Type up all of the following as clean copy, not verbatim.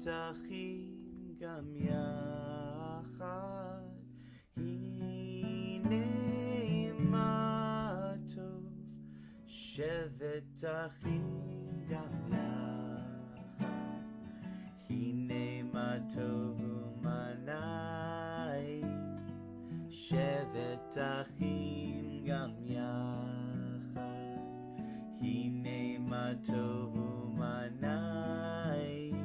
אחים גם יחד, הנה מה טוב, שבת אחים גם יחד, הנה מה טוב ומה נעים, שבת אחים גם יחד, הנה מה טוב ומה נעים,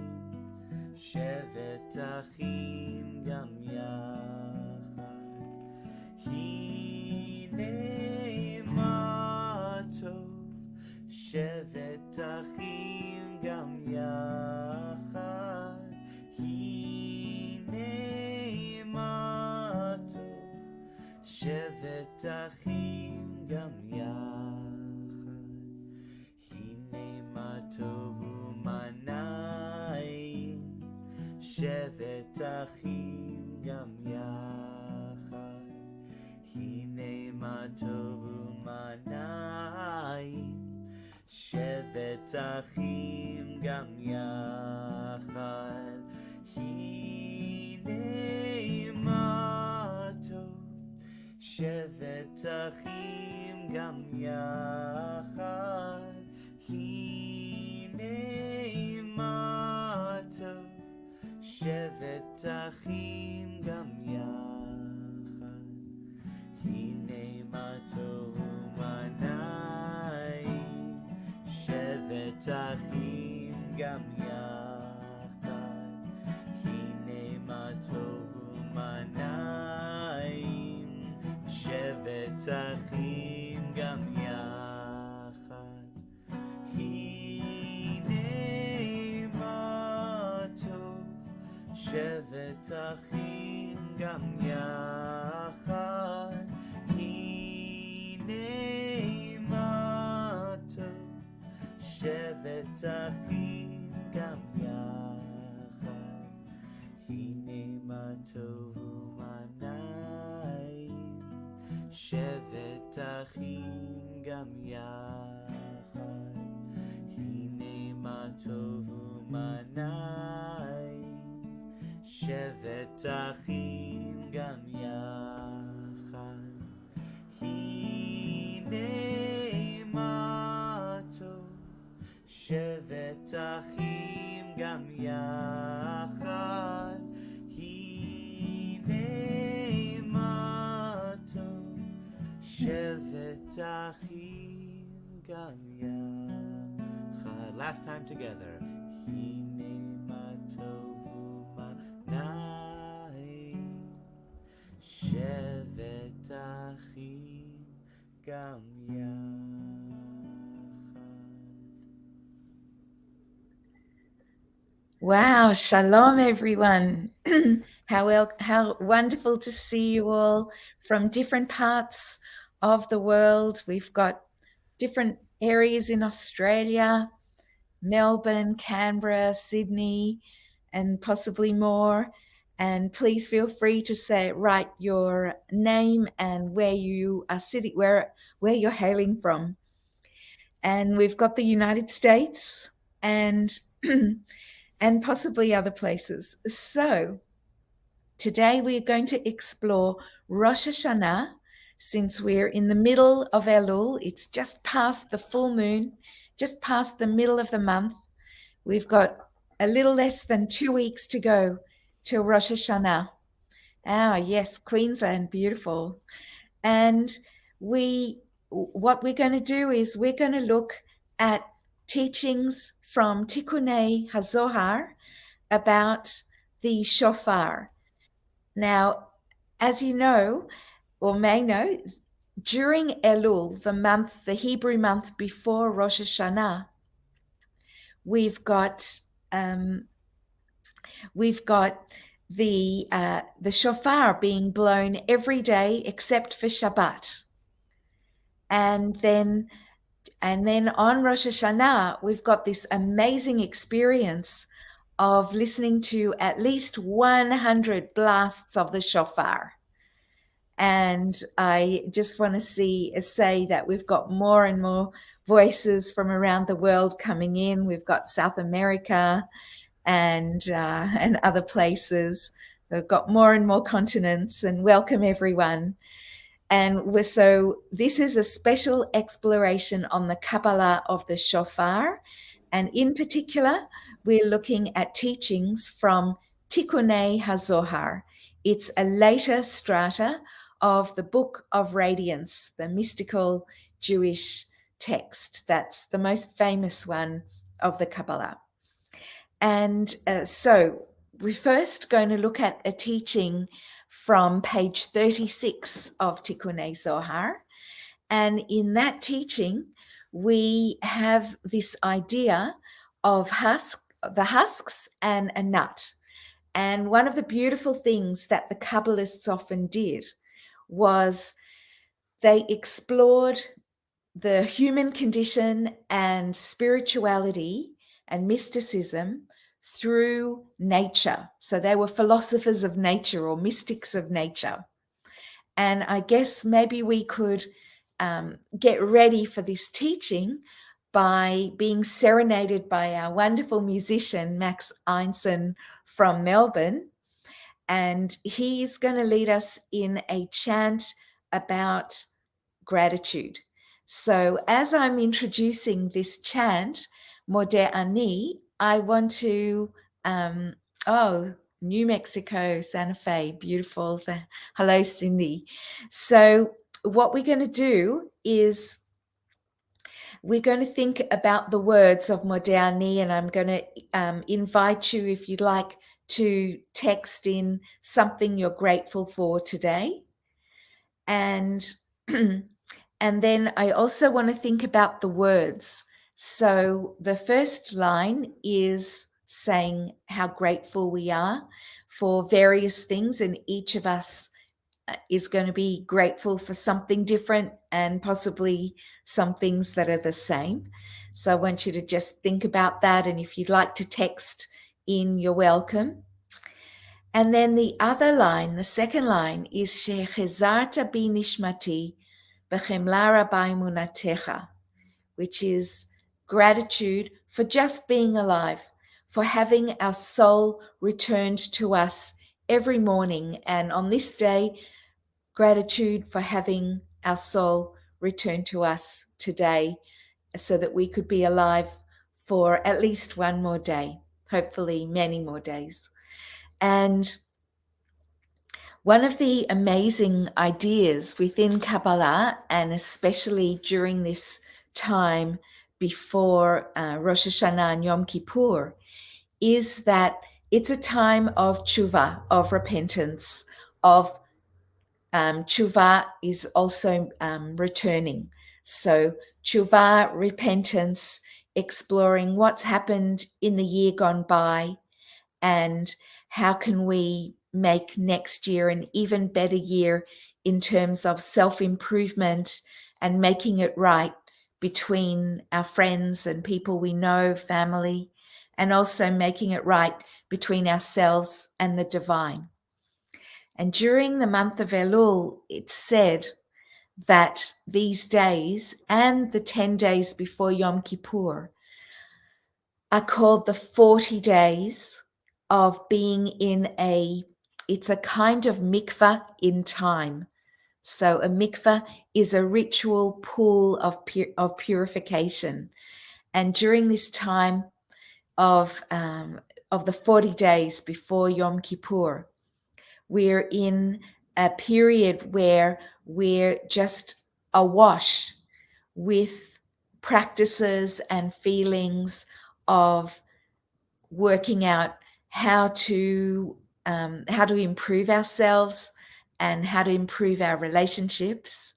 שבת אחים גם יחד, הנה מה טוב, שבת אחים גם יחד, הנה מה טוב, שבת אחים גם יחד, הנה מה טוב ומה נעים, שבת אחים גם יחד, הנה מה טוב ומה נעים, שבת אחים גם יחד, הנה מה טוב, שבת אחים גם יחד, הנה מה טוב, שבת אחים גם יחד, הנה מה טוב ומה נעים, שבת אחים גם יחד, הנה מה טוב ומה נעים, שבת אחים גם יחד, הנה מה טוב, שבת אחים גם יחד, הנה מה טוב, שבת אחים גם יחד, הנה מה טוב ומה נעים, שבת אחים גם יחד, הנה מה טוב ומה נעים, שבת אחים גם יחד, הנה מה טוב, שבת אחים גם יחד, הנה מה טוב, שבת אחים גם יחד. Last time together. הנה מה טוב ומה נעים, שבת אחים גם יחד. Wow, shalom everyone. How wonderful to see you all from different parts of the world. We've got different areas in Australia, Melbourne, Canberra, Sydney, and possibly more. And please feel free to write your name and where you are sitting, where you're hailing from. And we've got the United States and and possibly other places. So today we're going to explore Rosh HaShanah. Since we're in the middle of Elul, it's just past the full moon, just past the middle of the month. We've got a little less than 2 weeks to go till Rosh HaShanah. Ah, yes, Queensland, beautiful. And what we're going to do is we're going to look at teachings from Tikkunei HaZohar about the shofar. Now, as you know, or may know, during Elul, the Hebrew month before Rosh Hashanah, we've got the shofar being blown every day except for Shabbat, and then on Rosh Hashanah we've got this amazing experience of listening to at least 100 blasts of the shofar. And I just want to say that we've got more and more voices from around the world coming in. We've got South America and other places. So we've got more and more continents, and welcome everyone. And so this is a special exploration on the Kabbalah of the shofar. And in particular, we're looking at teachings from Tikkunei HaZohar. It's a later strata of the Book of Radiance, the mystical Jewish text. That's the most famous one of the Kabbalah. And so we're first going to look at a teaching from page 36 of Tikkunei Zohar. And in that teaching, we have this idea of the husks and a nut. And one of the beautiful things that the Kabbalists often did was they explored the human condition and spirituality and mysticism through nature. So they were philosophers of nature or mystics of nature. And I guess maybe we could get ready for this teaching by being serenaded by our wonderful musician, Max Einsohn from Melbourne. And he's going to lead us in a chant about gratitude. So as I'm introducing this chant, Modeh Ani, I want to, New Mexico, Santa Fe, beautiful. Hello, Cindy. So what we're going to do is we're going to think about the words of Modeh Ani, and I'm going to invite you, if you'd like, to text in something you're grateful for today. And and then I also want to think about the words. So the first line is saying how grateful we are for various things, and each of us is going to be grateful for something different and possibly some things that are the same. So I want you to just think about that, and if you'd like to text in, you're welcome. And then the other line, the second line, is Shechezarta bi nishmati b'chemla rabba emunatecha, which is gratitude for just being alive, for having our soul returned to us every morning. And on this day, gratitude for having our soul returned to us today so that we could be alive for at least one more day, hopefully many more days. And one of the amazing ideas within Kabbalah, and especially during this time before Rosh HaShanah and Yom Kippur, is that it's a time of tshuva, of repentance, of tshuva is also returning. So tshuva, repentance, exploring what's happened in the year gone by and how can we make next year an even better year in terms of self-improvement and making it right between our friends and people we know, family, and also making it right between ourselves and the divine. And during the month of Elul, it's said that these days and the 10 days before Yom Kippur are called the 40 days of being it's a kind of mikveh in time. So a mikveh is a ritual pool of purification. And during this time of the 40 days before Yom Kippur, we're in a period where we're just awash with practices and feelings of working out how to improve ourselves and how to improve our relationships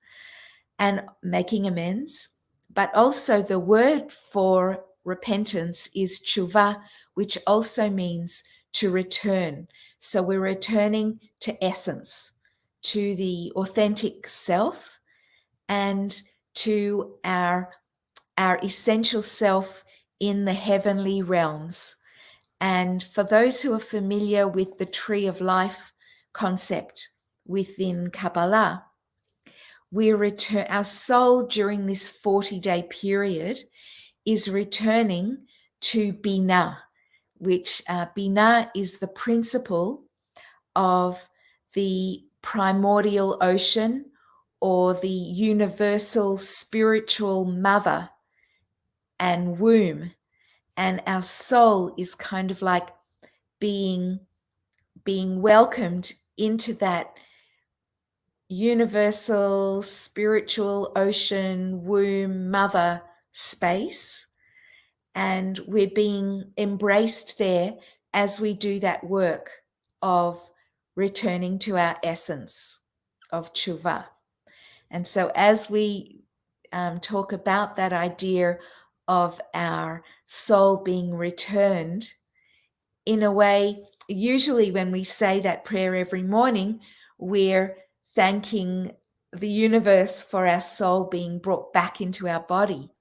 and making amends. But also the word for repentance is tshuva, which also means to return. So we're returning to essence, to the authentic self, and to our essential self in the heavenly realms. And for those who are familiar with the tree of life concept within Kabbalah, our soul during this 40-day period is returning to Binah, which Binah is the principle of the primordial ocean, or the universal spiritual mother and womb. And our soul is kind of like being welcomed into that universal spiritual ocean, womb, mother space. And we're being embraced there as we do that work of returning to our essence of tshuva. And so as we talk about that idea of our soul being returned, in a way, usually when we say that prayer every morning, we're thanking the universe for our soul being brought back into our body.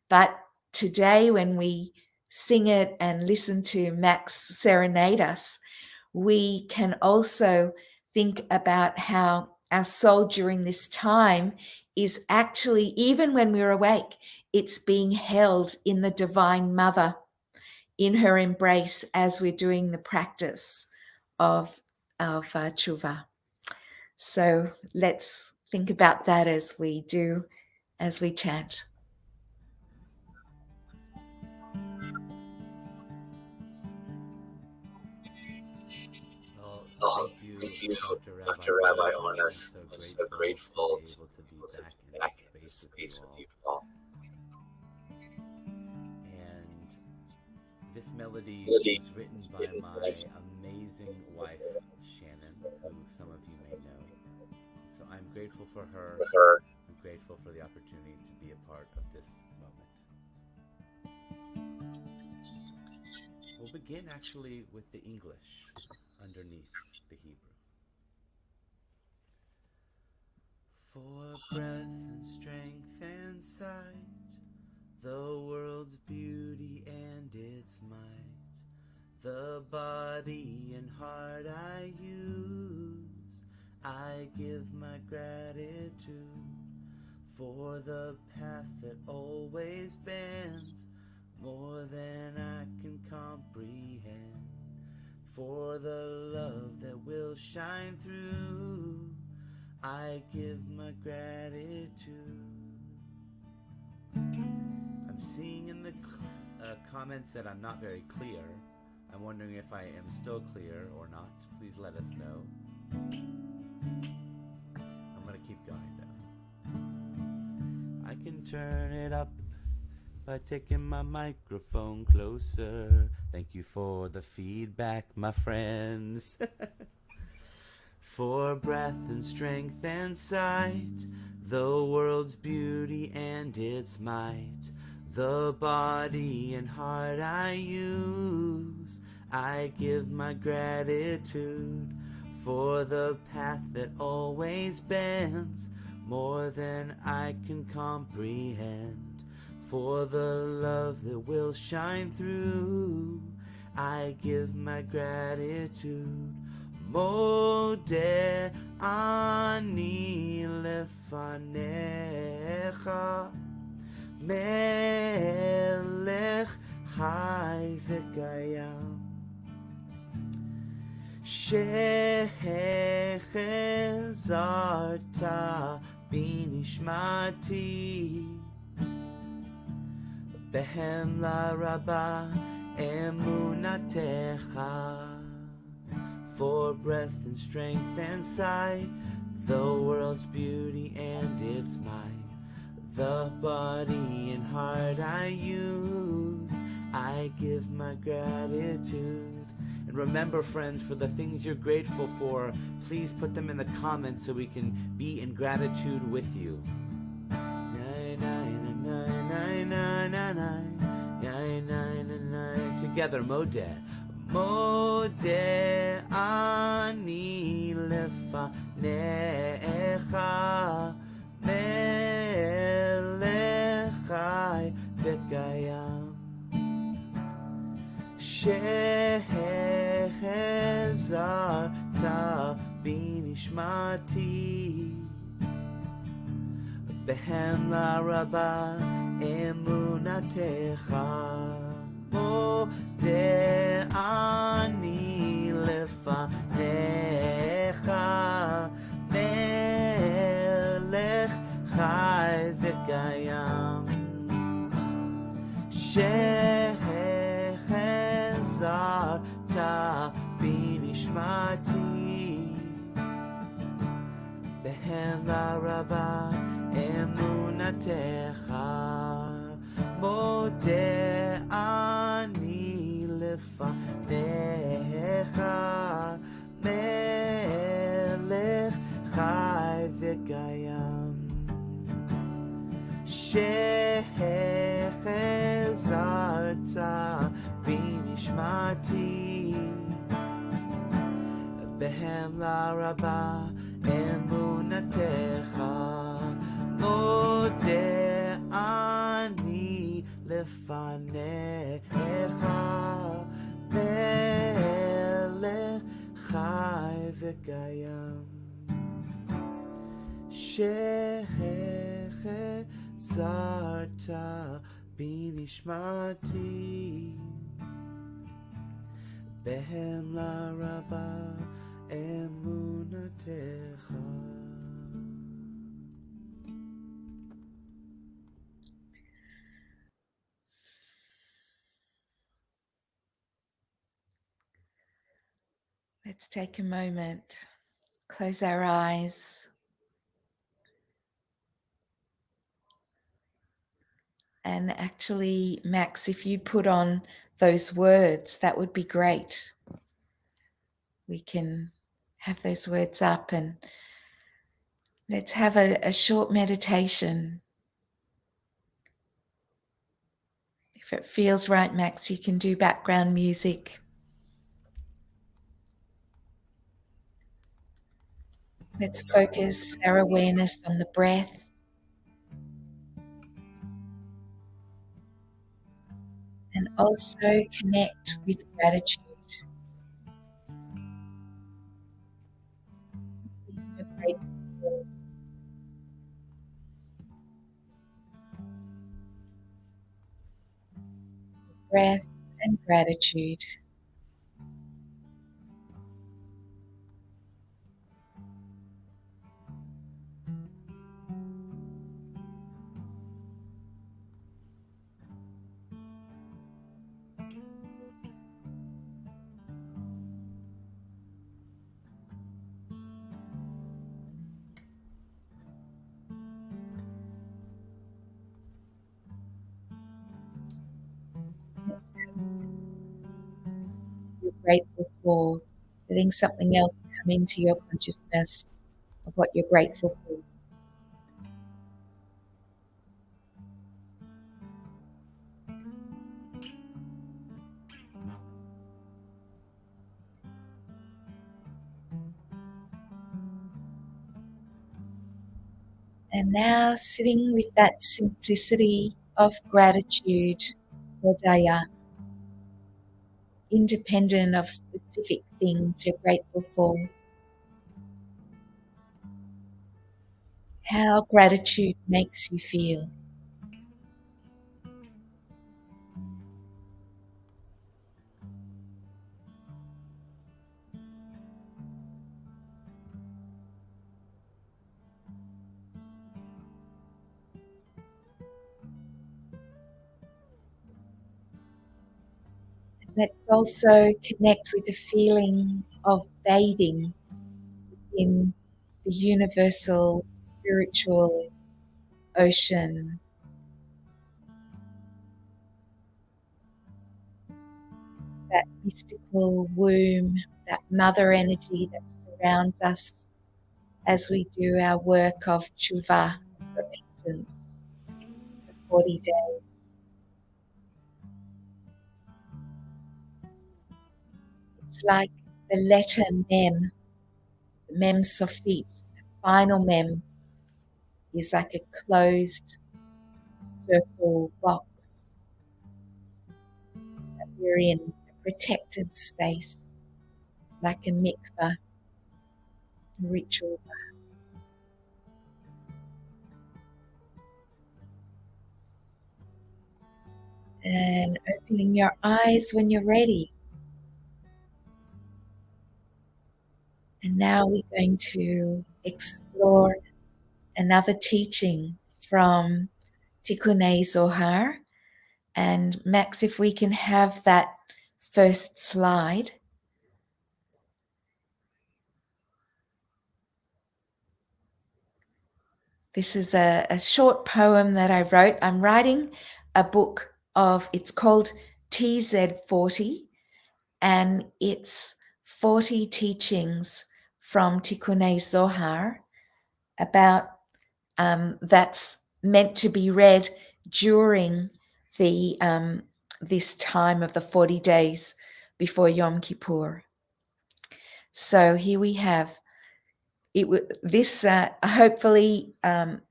But today, when we sing it and listen to Max serenade us, we can also think about how our soul during this time is actually, even when we're awake, it's being held in the Divine Mother, in her embrace, as we're doing the practice of tshuva. So let's think about that as we chant. Well, thank you, Dr. Rabbi Orna. I'm so grateful to be able to be back in this space with you all. And this melody was written by my amazing wife, Shannon, who some of you may know. So I'm grateful for her. I'm grateful for the opportunity to be a part of this moment. We'll begin actually with the English underneath the Hebrew. For breath and strength and sight, the world's beauty and its might, the body and heart I use, I give my gratitude for the path that always bends more than I can comprehend, for the love that will shine through, I give my gratitude. I'm seeing in the comments that I'm not very clear. I'm wondering if I am still clear or not. Please let us know. I'm going to keep going though. I can turn it up by taking my microphone closer. Thank you for the feedback, my friends. For breath and strength and sight, the world's beauty and its might, the body and heart I use, I give my gratitude for the path that always bends more than I can comprehend, for the love that will shine through, I give my gratitude. Modeh ani lefanecha, melech chai v'kayam, shechezarta binishmati, behemla rabba emunatecha. For breath and strength and sight, the world's beauty and its might, the body and heart I use, I give my gratitude. And remember, friends, for the things you're grateful for, please put them in the comments so we can be in gratitude with you. Together, Modeh. Modeh ani lefanecha, melech chai v'kayam, shechezarta binishmati, behemla rabba emunatecha. Modeh אני לפניך, מלך חי וקיים, שהחזרת בי נשמתי, בהמה רבה אמונתך, מודה אני לפניך, מלך חי וקיים, שהחזרת בי נשמתי, בהמה רבה אמונתך, מודה אני לפניך, מלך חי וקיים, שהחזרת בי נשמתי, בהמה רבה אמונתך. Let's take a moment, close our eyes, and actually, Max, if you put on those words, that would be great. We can have those words up and let's have a short meditation. If it feels right, Max, you can do background music. Let's focus our awareness on the breath. And also connect with gratitude. Something you're grateful for. Breath and gratitude. You're grateful for, letting something else come into your consciousness of what you're grateful for. And now sitting with that simplicity of gratitude, Hodaya, independent of specific things you're grateful for. How gratitude makes you feel. Let's also connect with the feeling of bathing in the universal spiritual ocean. That mystical womb, that mother energy that surrounds us as we do our work of tshuva, repentance, for 40 days. It's like the letter Mem, the Mem Sofit, the final Mem is like a closed circle box that we're in, a protected space, like a mikveh, a ritual bath. And opening your eyes when you're ready. And now we're going to explore another teaching from Tikkunei Zohar. And Max, if we can have that first slide. This is a short poem that I wrote. I'm writing a book it's called TZ40, and it's 40 teachings from Tikkunei Zohar about that's meant to be read during the this time of the 40 days before Yom Kippur. So here we have this. Hopefully,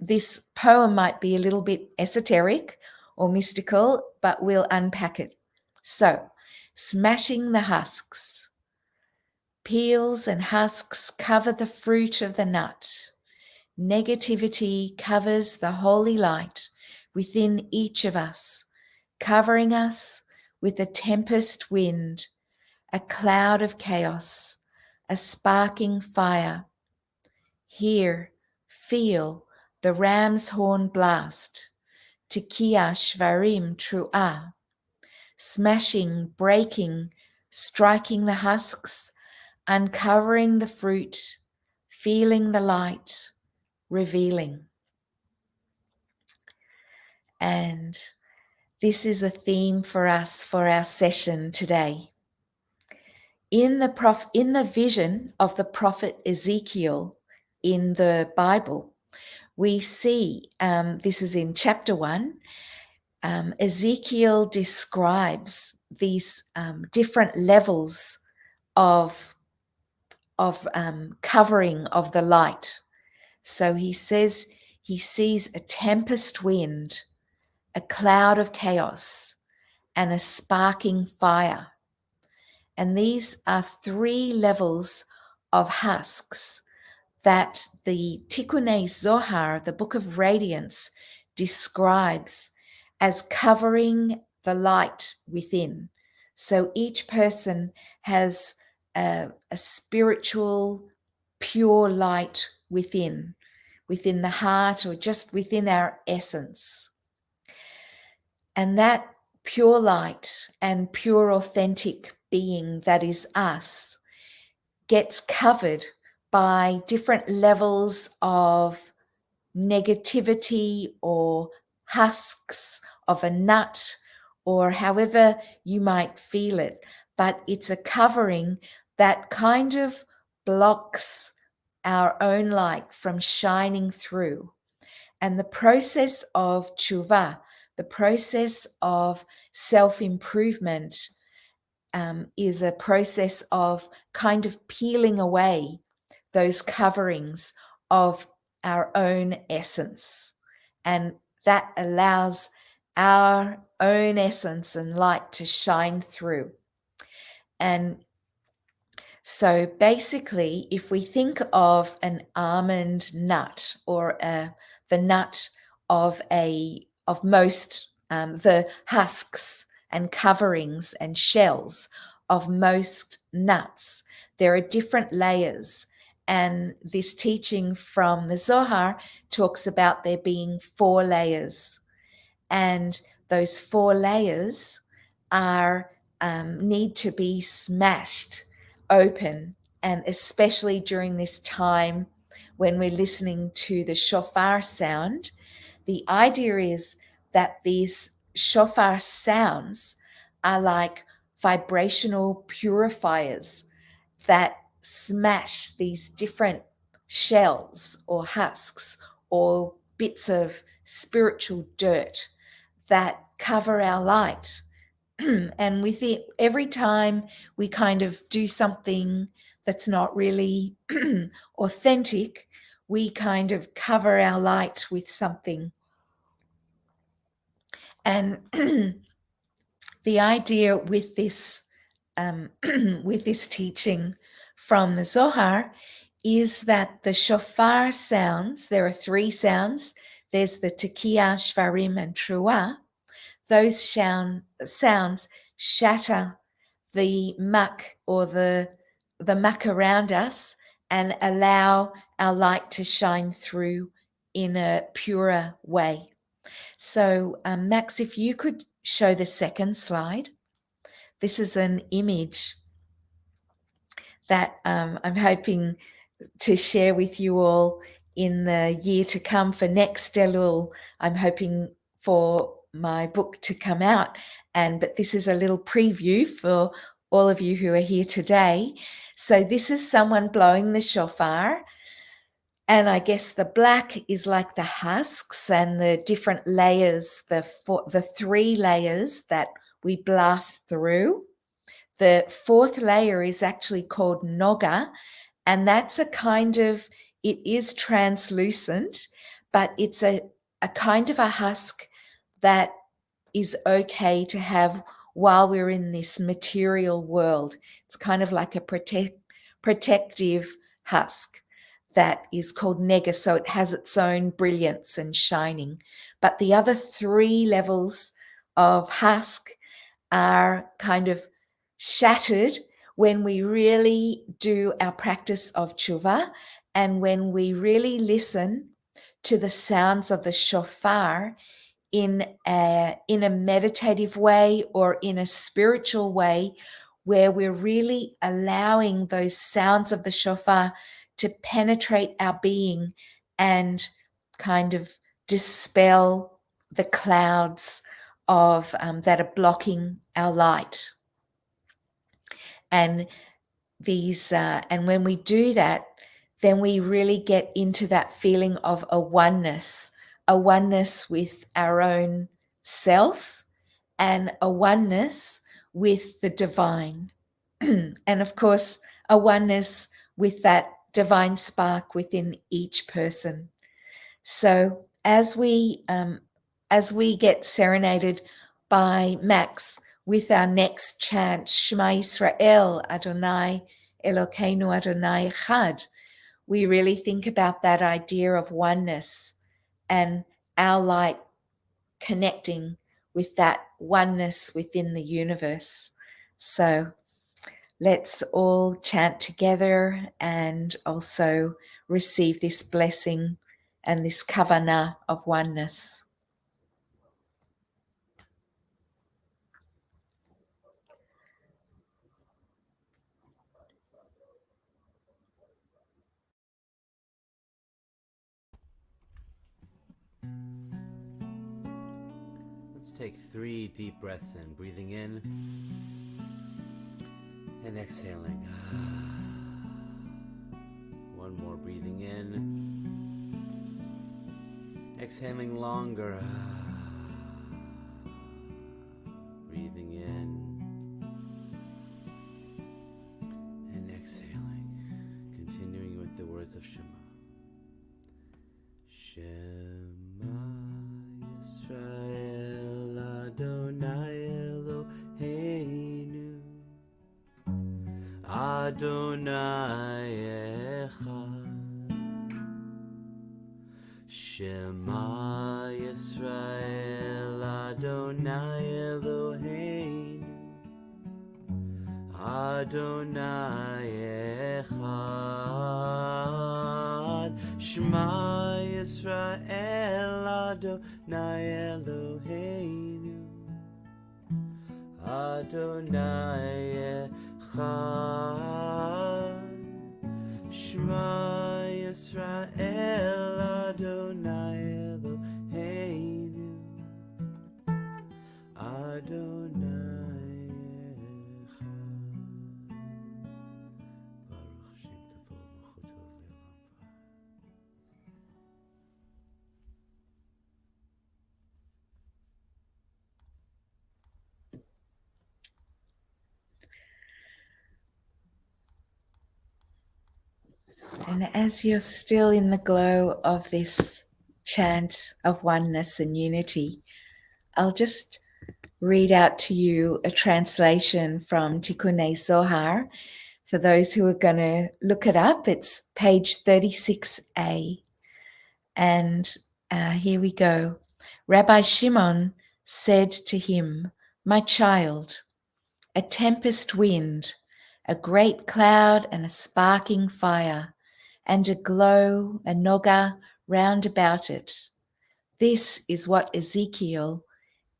this poem might be a little bit esoteric or mystical, but we'll unpack it. So, smashing the husks. Peels and husks cover the fruit of the nut. Negativity covers the holy light within each of us, covering us with a tempest wind, a cloud of chaos, a sparking fire. Hear, feel the ram's horn blast, Tekiah Shvarim Tru'ah, smashing, breaking, striking the husks, uncovering the fruit, feeling the light, revealing. And this is a theme for us for our session today. In the vision of the prophet Ezekiel in the Bible, we see, this is in chapter 1, Ezekiel describes these different levels of covering of the light. So he says he sees a tempest wind, a cloud of chaos, and a sparking fire. And these are 3 levels of husks that the Tikkunei Zohar, the Book of Radiance, describes as covering the light within. So each person has a spiritual, pure light within the heart, or just within our essence. And that pure light and pure authentic being that is us gets covered by different levels of negativity or husks of a nut, or however you might feel it. But it's a covering that kind of blocks our own light from shining through. And the process of tshuva, the process of self-improvement, is a process of kind of peeling away those coverings of our own essence. And that allows our own essence and light to shine through. And so basically, if we think of an almond nut, or the nut of most the husks and coverings and shells of most nuts, there are different layers. And this teaching from the Zohar talks about there being 4 layers. And those 4 layers are need to be smashed open, and especially during this time when we're listening to the shofar sound. The idea is that these shofar sounds are like vibrational purifiers that smash these different shells or husks or bits of spiritual dirt that cover our light. And we think every time we kind of do something that's not really authentic, we kind of cover our light with something. And the idea with this with this teaching from the Zohar is that the shofar sounds, there are 3 sounds. There's the Tekiah, Shvarim, and Truah. those sounds shatter the muck or the muck around us and allow our light to shine through in a purer way. So, Max, if you could show the second slide. This is an image that I'm hoping to share with you all in the year to come for next Elul. I'm hoping for my book to come out, but this is a little preview for all of you who are here today. So this is someone blowing the shofar, and I guess the black is like the husks and the different layers, the 3 layers that we blast through. The 4th layer is actually called noga, and that's a kind of, it is translucent, but it's a kind of a husk that is okay to have while we're in this material world. It's kind of like a protective husk that is called nega, so it has its own brilliance and shining. But the other 3 levels of husk are kind of shattered when we really do our practice of tshuva, and when we really listen to the sounds of the shofar in a meditative way or in a spiritual way, where we're really allowing those sounds of the shofar to penetrate our being and kind of dispel the clouds of that are blocking our light. And these, and when we do that, then we really get into that feeling of a oneness with our own self and a oneness with the divine. And of course, a oneness with that divine spark within each person. So as we get serenaded by Max with our next chant, Shema Yisrael, Adonai Elokeinu Adonai Echad, we really think about that idea of oneness and our light connecting with that oneness within the universe. So let's all chant together and also receive this blessing and this kavanah of oneness. Let's take 3 deep breaths in, breathing in and exhaling. One more, breathing in, exhaling longer, breathing in and exhaling, continuing with the words of Shema. Shema Yisrael Adonai Eloheinu Adonai Echad. Shema Yisrael Adonai Eloheinu Adonai Echad. Shema Yisrael Adonai Eloheinu Adonai Echad. Shema Yisrael Adonai Eloheinu Adonai Echad. Baruch Shem Kavod Malchuto Le'olam Va'ad. And as you're still in the glow of this chant of oneness and unity, I'll just read out to you a translation from Tikkunei Zohar. For those who are going to look it up, it's page 36a. And here we go. Rabbi Shimon said to him, "My child, a tempest wind, a great cloud and a sparking fire, and a glow, a noga, round about it. This is what Ezekiel,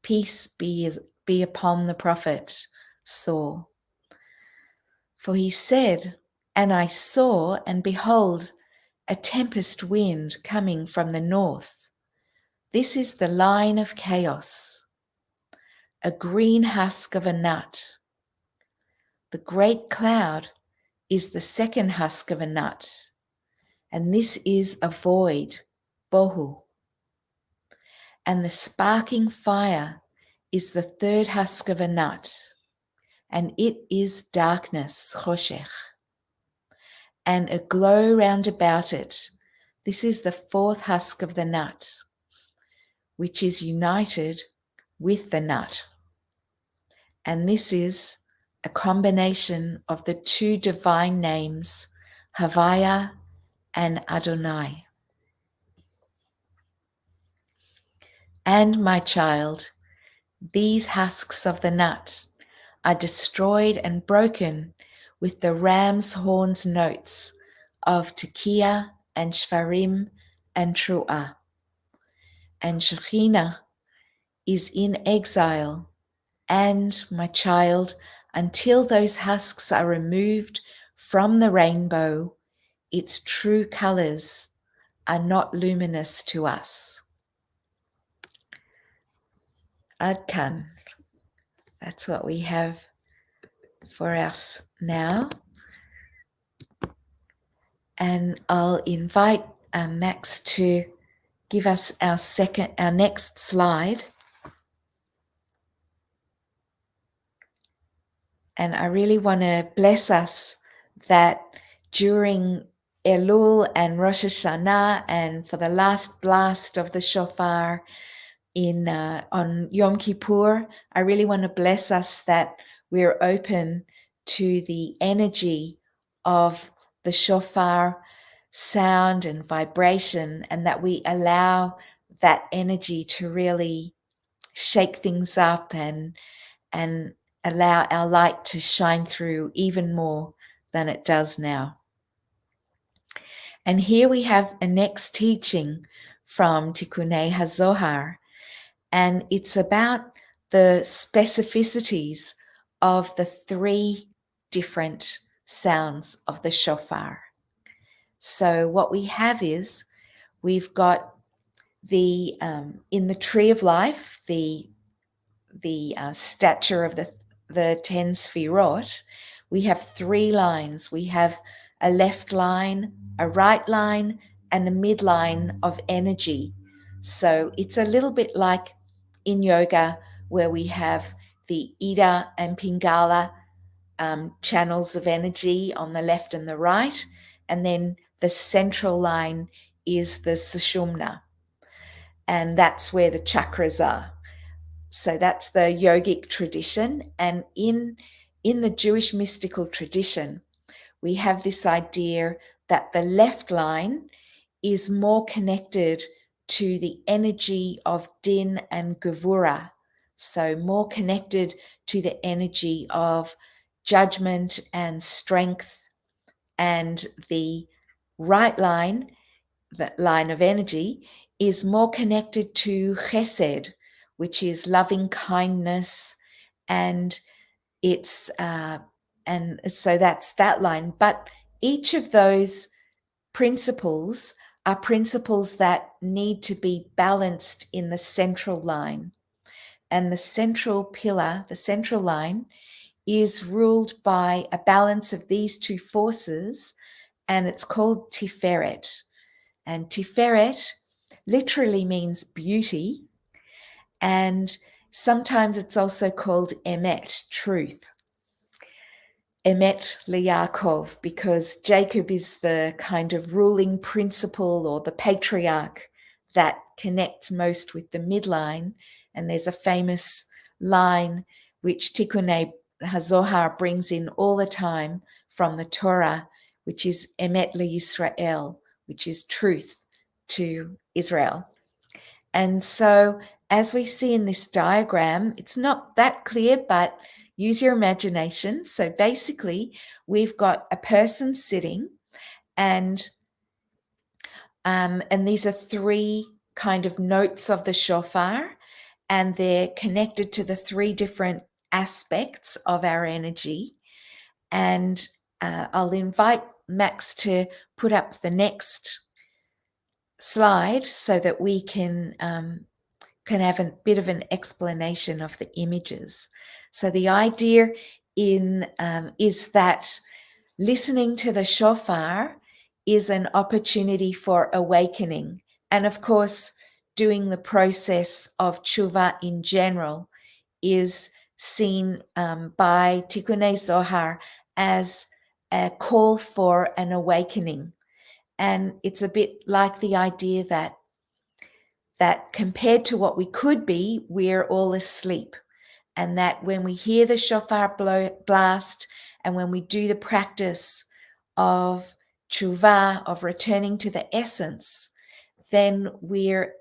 peace be upon the prophet, saw. For he said, and I saw, and behold, a tempest wind coming from the north. This is the line of chaos, a green husk of a nut. The great cloud is the second husk of a nut, and this is a void, bohu. And the sparking fire is the third husk of a nut, and it is darkness, choshech. And a glow round about it, this is the fourth husk of the nut, which is united with the nut. And this is a combination of the two divine names, Havaya and Adonai. And my child, these husks of the nut are destroyed and broken with the ram's horns notes of Tekiah and Shvarim and Tru'ah. And Shekhinah is in exile, and my child, until those husks are removed from the rainbow, its true colors are not luminous to us. Ad kan. That's what we have for us now. And I'll invite Max to give us our next slide. And I really want to bless us that during Elul and Rosh HaShanah, and for the last blast of the shofar on Yom Kippur, I really want to bless us that we're open to the energy of the shofar sound and vibration, and that we allow that energy to really shake things up and allow our light to shine through even more than it does now. And here we have a next teaching from Tikkunei HaZohar, and it's about the specificities of the three different sounds of the shofar. So what we have is, we've got the in the tree of life, the stature of the 10 sfirot, we have three lines. We have a left line, a right line, and a midline of energy. So it's a little bit like in yoga, where we have the Ida and Pingala channels of energy on the left and the right, and then the central line is the Sushumna, and that's where the chakras are. So that's the yogic tradition. And in the Jewish mystical tradition, we have this idea that the left line is more connected to the energy of din and gevura, so more connected to the energy of judgment and strength. And the right line, the line of energy, is more connected to chesed, which is loving kindness, and it's and so that's that line. But each of those principles are principles that need to be balanced in the central line. And the central pillar, the central line, is ruled by a balance of these two forces, and it's called Tiferet. And Tiferet literally means beauty, and sometimes it's also called Emet, truth. Emet LeYaakov, because Jacob is the kind of ruling principle or the patriarch that connects most with the midline. And there's a famous line which Tikkunei HaZohar brings in all the time from the Torah, which is Emet LeYisrael, which is truth to Israel. And so as we see in this diagram, it's not that clear, but use your imagination. So basically, we've got a person sitting, and these are three kind of notes of the shofar, and they're connected to the three different aspects of our energy. And I'll invite Max to put up the next slide so that we can have a bit of an explanation of the images. So the idea is that listening to the shofar is an opportunity for awakening. And of course, doing the process of tshuva in general is seen by Tikkunei Zohar as a call for an awakening. And it's a bit like the idea that compared to what we could be, we're all asleep. And that when we hear the shofar blast, and when we do the practice of tshuva, of returning to the essence, then we're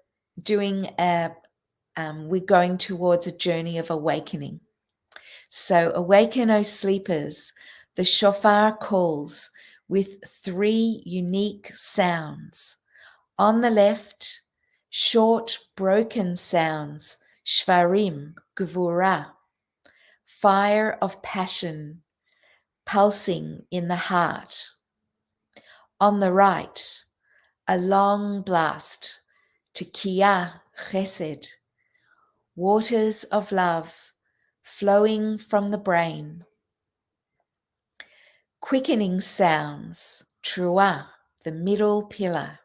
going towards a journey of awakening. So awaken, O sleepers, the shofar calls with three unique sounds. On the left, short broken sounds, shvarim, gvura, fire of passion, pulsing in the heart. On the right, a long blast, tekiah, chesed, waters of love flowing from the brain. Quickening sounds, truah, the middle pillar,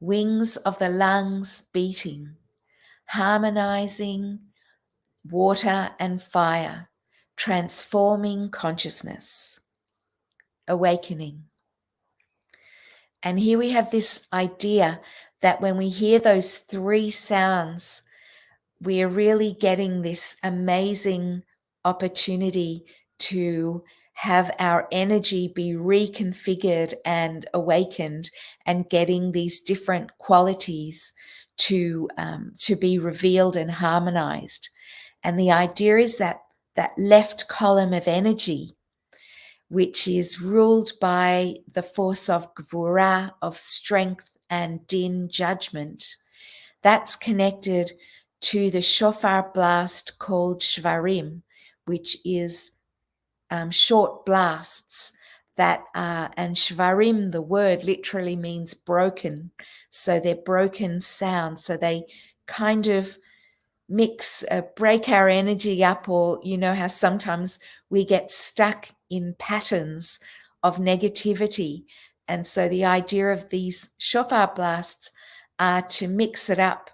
wings of the lungs beating, harmonizing water and fire, transforming consciousness, awakening. And here we have this idea that when we hear those three sounds, we are really getting this amazing opportunity to have our energy be reconfigured and awakened, and getting these different qualities to be revealed and harmonized. And the idea is that left column of energy, which is ruled by the force of gvura, of strength, and din, judgment, that's connected to the shofar blast called shvarim, which is short blasts that are, and shvarim, the word literally means broken. So they're broken sounds. So they kind of break our energy up, or you know how sometimes we get stuck in patterns of negativity. And so the idea of these shofar blasts are to mix it up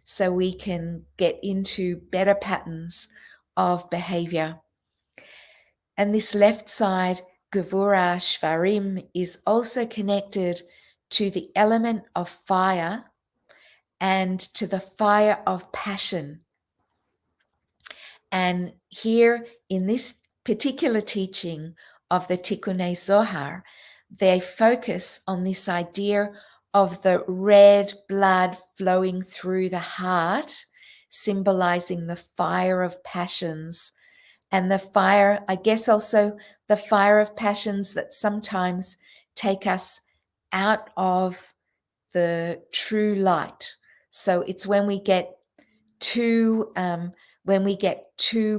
so we can get into better patterns of behavior. And this left side, Gevura Shvarim, is also connected to the element of fire and to the fire of passion. And here in this particular teaching of the Tikkunei Zohar, they focus on this idea of the red blood flowing through the heart, symbolizing the fire of passions. And the fire, I guess also the fire of passions that sometimes take us out of the true light. So it's when we get too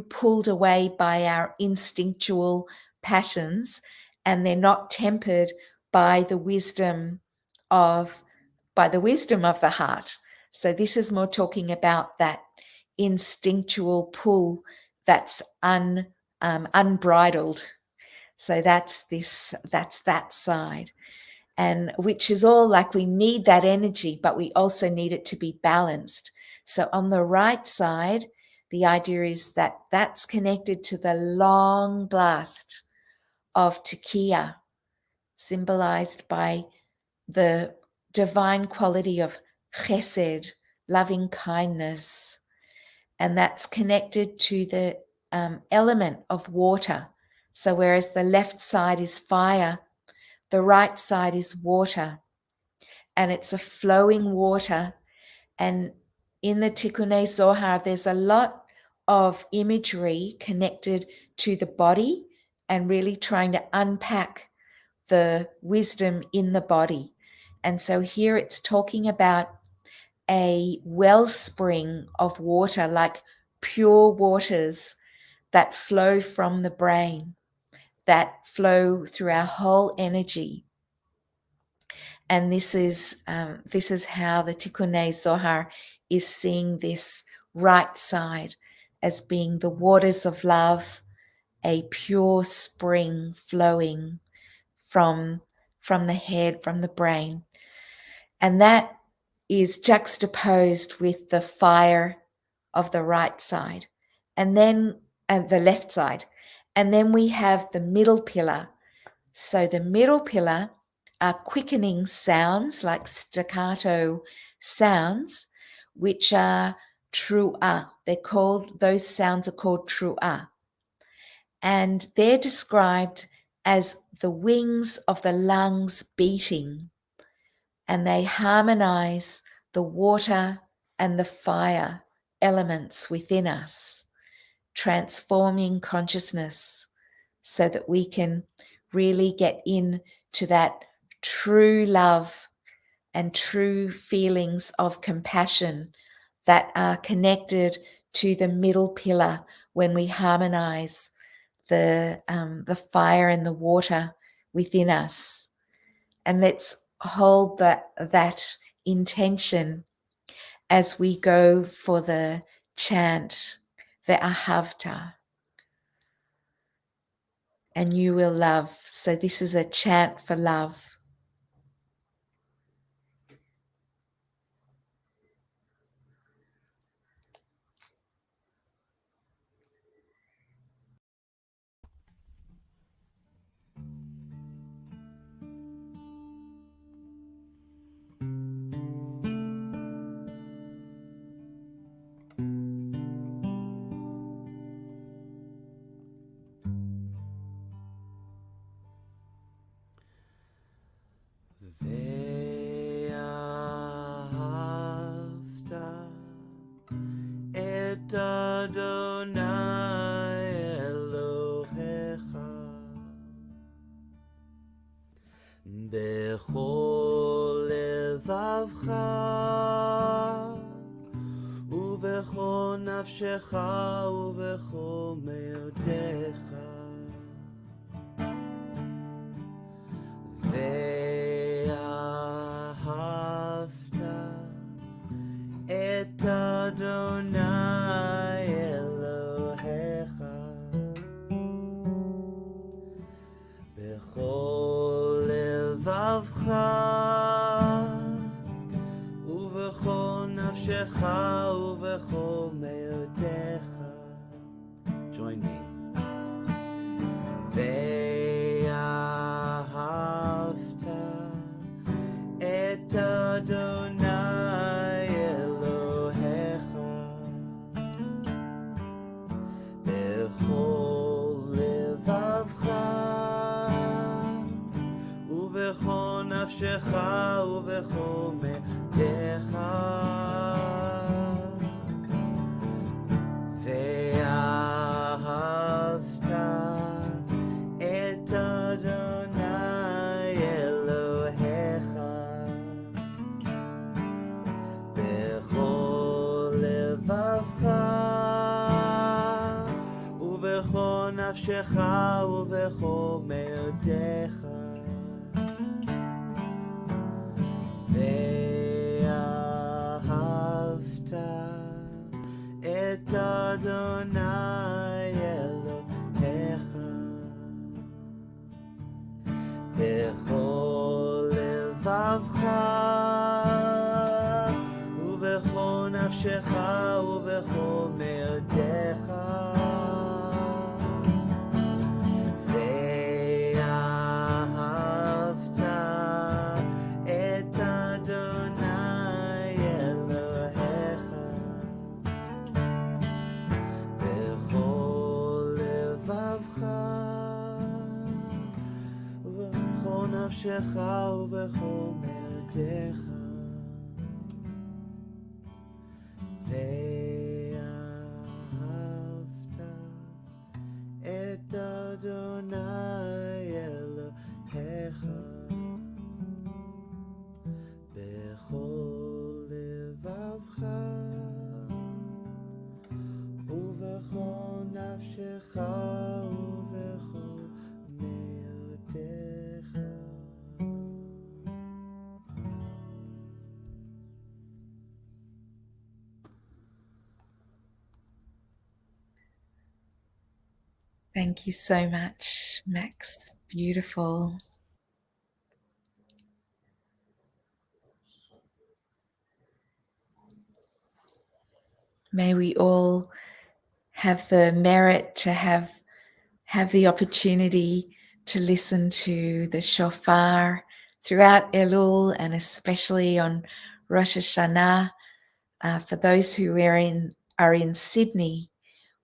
pulled away by our instinctual passions, and they're not tempered by the wisdom of the heart. So this is more talking about that instinctual pull that's unbridled. So that's that side. And which is all like, we need that energy, but we also need it to be balanced. So on the right side, the idea is that that's connected to the long blast of tekiah, symbolized by the divine quality of chesed, loving kindness. And that's connected to the element of water. So whereas the left side is fire, the right side is water. And it's a flowing water. And in the Tikkunei Zohar, there's a lot of imagery connected to the body and really trying to unpack the wisdom in the body. And so here it's talking about a wellspring of water, like pure waters that flow from the brain, that flow through our whole energy. And this is how the Tikkunei Zohar is seeing this right side as being the waters of love, a pure spring flowing from the head, from the brain. And that is juxtaposed with the fire of the right side, and then the left side. And then we have the middle pillar. So the middle pillar are quickening sounds, like staccato sounds, which are tru'ah. Those sounds are called tru'ah. And they're described as the wings of the lungs beating, and they harmonize the water and the fire elements within us, transforming consciousness so that we can really get into that true love and true feelings of compassion that are connected to the middle pillar when we harmonize the fire and the water within us. And let's hold that intention as we go for the chant, the Ahavta. And you will love. So this is a chant for love. Ve'ahavta et Adonai Elohecha bechol levavcha uvechol nafshecha uvechol meodecha ve'ahavta et Adonai Elohecha bechol levavcha uvechol nafshecha uvechol meodecha. Join me. Ve'ahavta et Adonai Elohecha bechol levavcha uvechol nafshecha uvechol meodecha ve'ahavta et Adonai Elohecha bechol levavcha uvechol nafshecha uvechol meodecha ve'ahavta et Adonai Elohecha bechol levavcha uvechol nafshecha uvechol meodecha ve'ahavta et Adonai Elohecha bechol levavcha uvechol nafshecha uvechol meodecha ואהבת את אדוני אלוהיך בכל לבבך ובכל נפשך ובכל מאודך. Thank you so much, Max. Beautiful. May we all have the merit to have the opportunity to listen to the shofar throughout Elul and especially on Rosh HaShanah. For those who are in Sydney,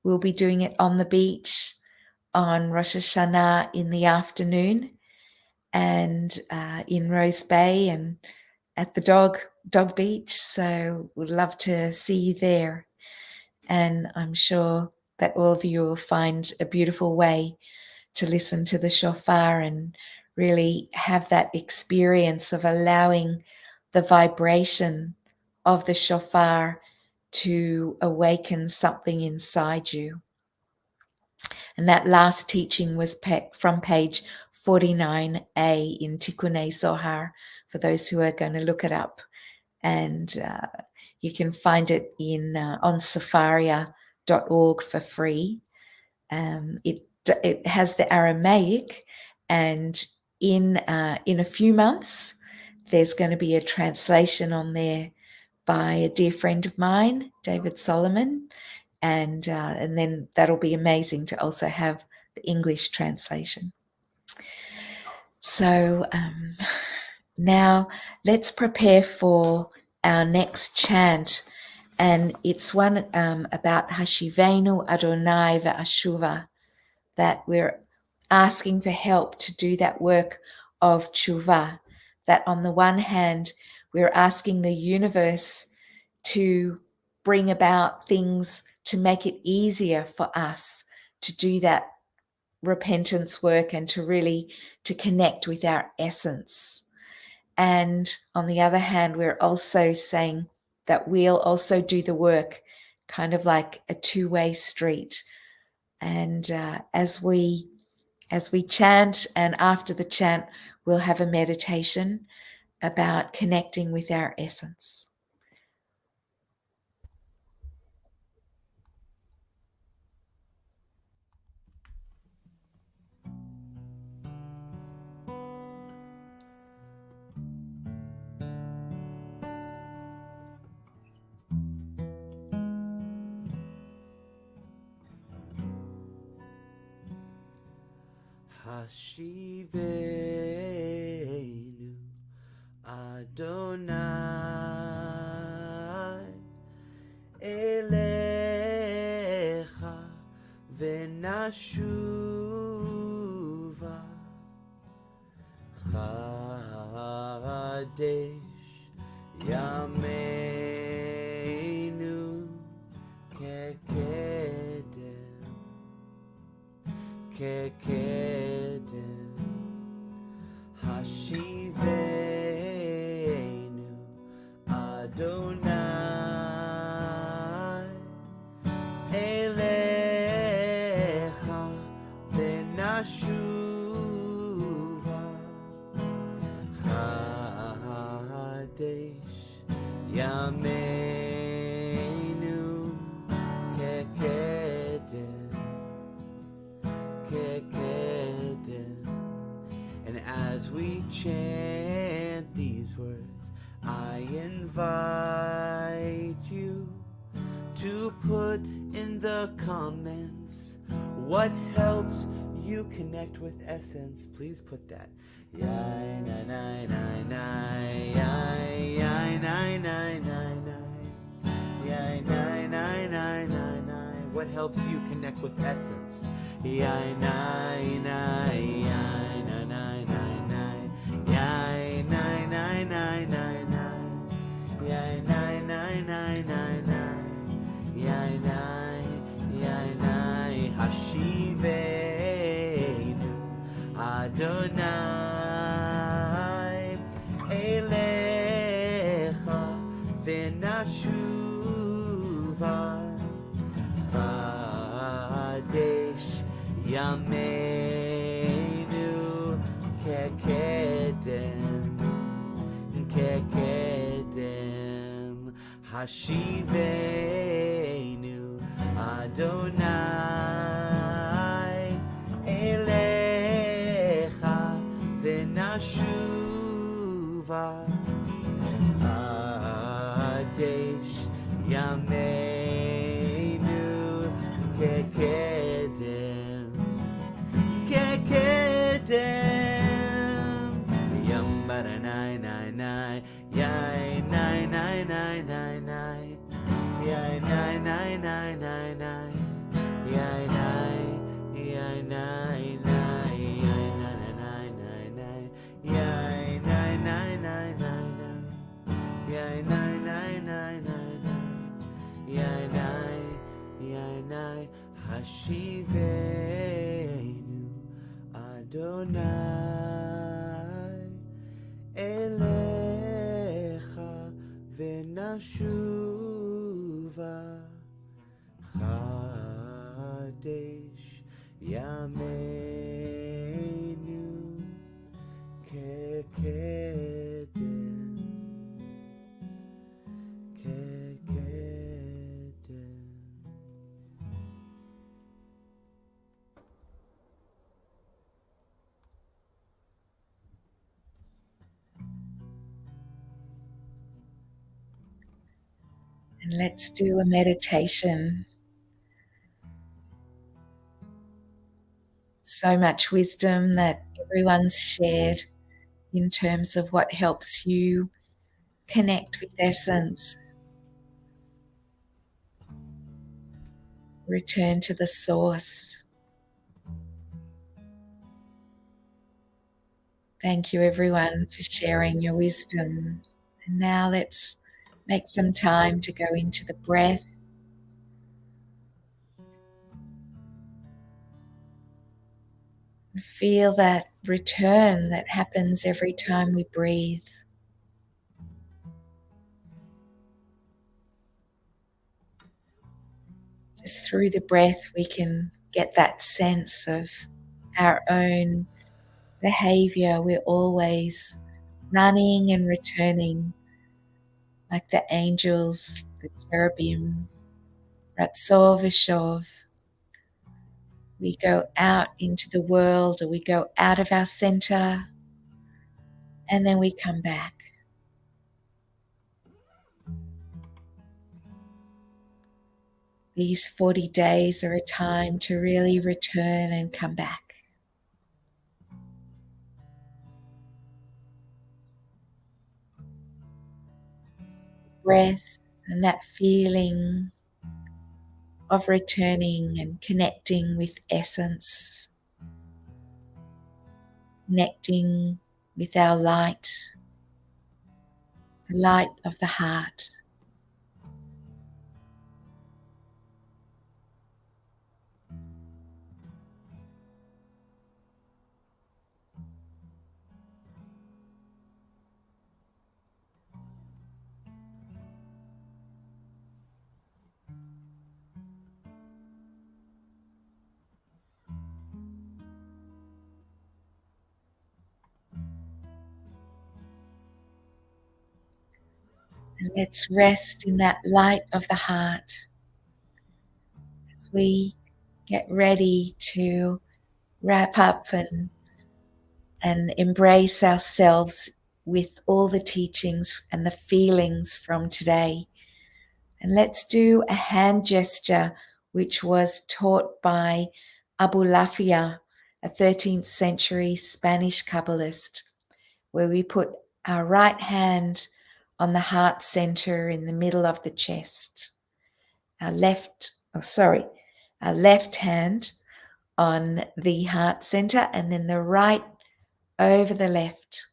we'll be doing it on the beach on Rosh Hashanah in the afternoon, and in Rose Bay and at the dog beach. So we'd love to see you there. And I'm sure that all of you will find a beautiful way to listen to the shofar and really have that experience of allowing the vibration of the shofar to awaken something inside you. And that last teaching was from page 49a in Tikkunei Zohar, for those who are going to look it up. And you can find it on safaria.org for free. It has the Aramaic, and in a few months there's going to be a translation on there by a dear friend of mine, David Solomon, and then that'll be amazing to also have the English translation. So now let's prepare for our next chant, and it's one about Hashivenu Adonai ve'ashuva, that we're asking for help to do that work of tshuva, that on the one hand we're asking the universe to bring about things to make it easier for us to do that repentance work and to connect with our essence. And on the other hand, we're also saying that we'll also do the work, kind of like a two-way street. And as we chant, and after the chant, we'll have a meditation about connecting with our essence. Hashivenu Adonai Elecha Venashuva Chadesh Yameinu Kekedem Hashivenu Adonai Elecha Venashuva Chadesh Yameinu Kekedem. And as we chant these words, I invite you to put in the comments what helps you connect with essence. Please put that. What helps you connect with essence? Hashivenu Adonai Elecha Venashuva Kadesh Yameinu Kekedem Yum bada nine nine nine yay nine nine nine nine nine yay nine nine nine nine nine yay nine yay nine nine yay nine nine nine nine yay nine nine nine nine nine yay nine nine nine nine nine yay nine Hashivenu Adonai Elecha Venashuva Chadesh Yameinu Kekedem And let's do a meditation. So much wisdom that everyone's shared in terms of what helps you connect with essence, return to the source. Thank you, everyone, for sharing your wisdom. And now let's make some time to go into the breath. And feel that return that happens every time we breathe. Just through the breath, we can get that sense of our own behavior. We're always running and returning like the angels, the cherubim, Ratzov Veshov. We go out into the world, or we go out of our center, and then we come back. These 40 days are a time to really return and come back. Breath and that feeling of returning and connecting with essence, connecting with our light, the light of the heart. And let's rest in that light of the heart as we get ready to wrap up and embrace ourselves with all the teachings and the feelings from today. And let's do a hand gesture which was taught by Abulafia, a 13th century Spanish Kabbalist, where we put our right hand on the heart center in the middle of the chest, our left hand on the heart center, and then the right over the left.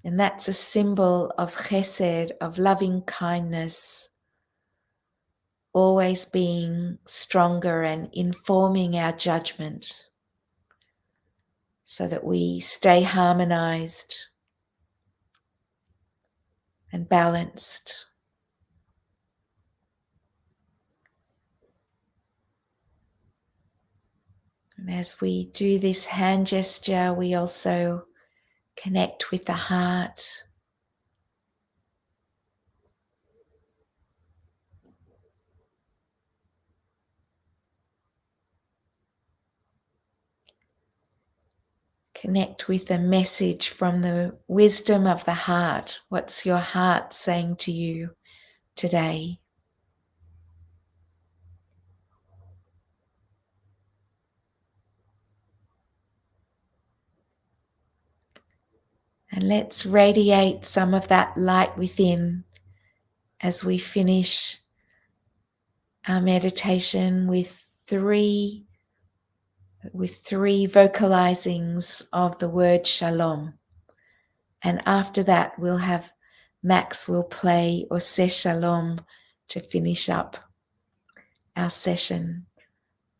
And that's a symbol of chesed, of loving kindness, always being stronger and informing our judgment so that we stay harmonized and balanced. And as we do this hand gesture, we also connect with the heart. Connect with a message from the wisdom of the heart. What's your heart saying to you today? And let's radiate some of that light within as we finish our meditation with three vocalizings of the word shalom. And after that, Max will play Oseh Shalom to finish up our session.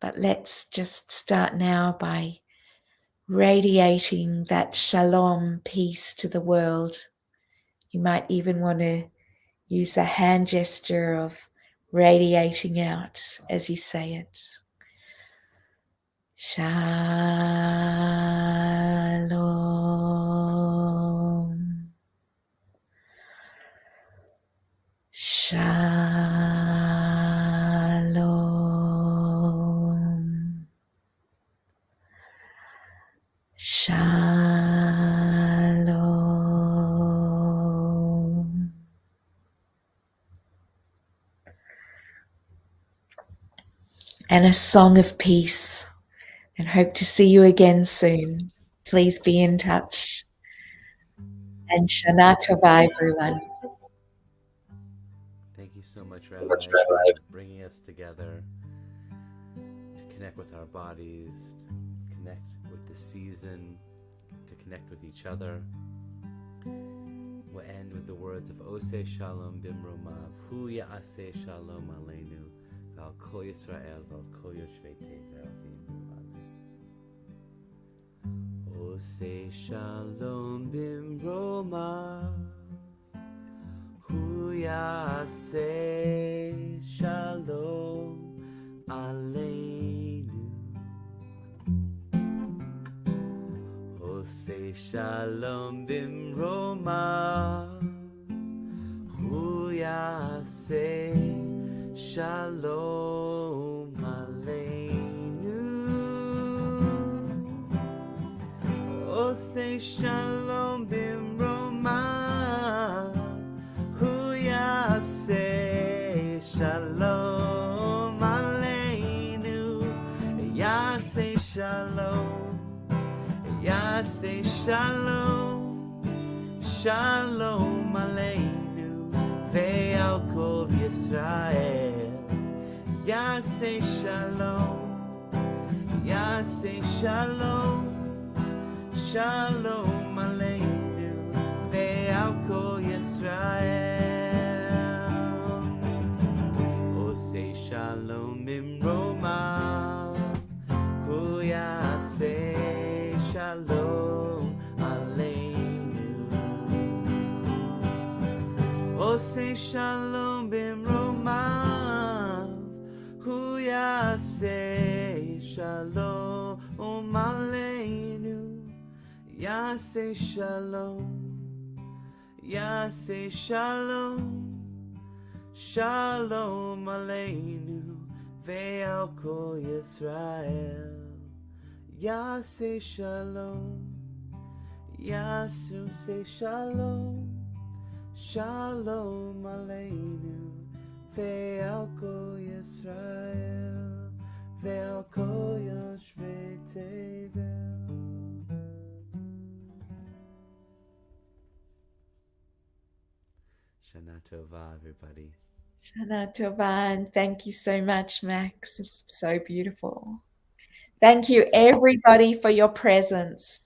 But let's just start now by radiating that shalom, peace to the world. You might even want to use a hand gesture of radiating out as you say it. Shalom. Shalom. Shalom. And a song of peace. And hope to see you again soon. Please be in touch. And Shana Tova, everyone. Thank you so much, Rabbi, for bringing us together to connect with our bodies, to connect with the season, to connect with each other. We'll end with the words of Oseh Shalom Bimromav, Hu Ya'aseh Shalom Aleinu, Val Kol Yisrael, Val Kol Yoshvei Tevel V'imru Amen. Oseh Shalom Bimromav, Hu Ya'aseh Shalom Aleinu. Oseh Shalom Bimromav, Hu Ya'aseh Shalom Aleinu. Oseh Shalom Bimromav, Hu Ya'aseh Shalom Aleinu. Ya'aseh Shalom, Ya'aseh Shalom, Shalom Aleinu, ve'al kol Yisrael. Ya'aseh Shalom, Ya'aseh Shalom, Shalom Aleinu, ve'al kol Yisrael. Oseh Shalom Bimromav, Hu Ya'aseh Shalom Aleinu. Oseh Shalom Bimromav, Hu Ya'aseh Shalom Aleinu. Ya'aseh Shalom, Ya'aseh Shalom, Shalom Aleinu, ve'al kol Yisrael. Ya'aseh Shalom, Ya'aseh Shalom, Shalom Aleinu, ve'al kol Yisrael, ve'al kol Yoshvei Tevel. Shana Tova, everybody. Shana Tova, and thank you so much, Max. It's so beautiful. Thank you, everybody, for your presence.